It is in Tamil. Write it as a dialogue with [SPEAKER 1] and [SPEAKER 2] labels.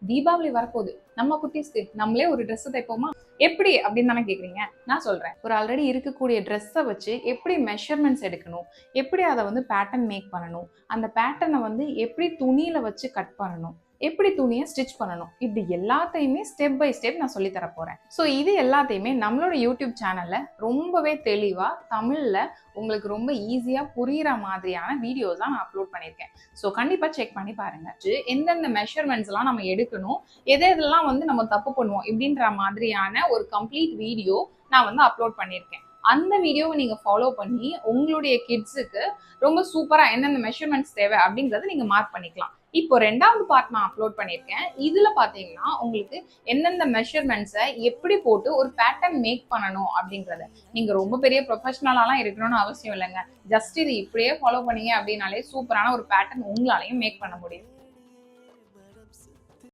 [SPEAKER 1] தீபாவளி வரப்போகுது, நம்ம குட்டீஸ்க்கு நம்மளே ஒரு Dress தைப்போமா? எப்படி அப்படின்னு தானே கேக்குறீங்க. நான் சொல்றேன். ஒரு ஆல்ரெடி இருக்கக்கூடிய ட்ரெஸ்ஸை வச்சு எப்படி மெஷர்மெண்ட்ஸ் எடுக்கணும், எப்படி அதை வந்து பேட்டர்ன் மேக் பண்ணணும், அந்த பேட்டர்னை வந்து எப்படி துணியில வச்சு கட் பண்ணணும், எப்படி துணியை ஸ்டிச் பண்ணணும், இப்படி எல்லாத்தையுமே ஸ்டெப் பை ஸ்டெப் நான் சொல்லி தர போறேன். ஸோ இது எல்லாத்தையுமே நம்மளோட யூடியூப் சேனல்ல ரொம்பவே தெளிவா தமிழ்ல உங்களுக்கு ரொம்ப ஈஸியா புரியுற மாதிரியான வீடியோஸ் தான் நான் அப்லோட் பண்ணியிருக்கேன். ஸோ கண்டிப்பா செக் பண்ணி பாருங்க. எந்தெந்த மெஷர்மெண்ட்ஸ் எல்லாம் நம்ம எடுக்கணும், எதெல்லாம் வந்து நம்ம தப்பு பண்ணுவோம் இப்படின்ற மாதிரியான ஒரு கம்ப்ளீட் வீடியோ நான் வந்து அப்லோட் பண்ணியிருக்கேன். அந்த வீடியோவை நீங்க ஃபாலோ பண்ணி உங்களுடைய கிட்ஸுக்கு ரொம்ப சூப்பரா எந்தெந்த மெஷர்மெண்ட்ஸ் தேவை அப்படிங்கறத நீங்க மார்க் பண்ணிக்கலாம். இப்போ 2வது பார்ட் நான் அப்லோட் பண்ணியிருக்கேன். இதுல பாத்தீங்கன்னா உங்களுக்கு எந்தெந்த மெஷர்மெண்ட்ஸை எப்படி போட்டு ஒரு பேட்டர்ன் மேக் பண்ணணும் அப்படிங்கறத. நீங்க ரொம்ப பெரிய ப்ரொஃபஷனலாலாம் இருக்கணும்னு அவசியம் இல்லைங்க. ஜஸ்ட் இது இப்படியே ஃபாலோ பண்ணீங்க அப்படின்னாலே சூப்பரான ஒரு பேட்டர்ன் உங்களாலையும் மேக் பண்ண முடியும்.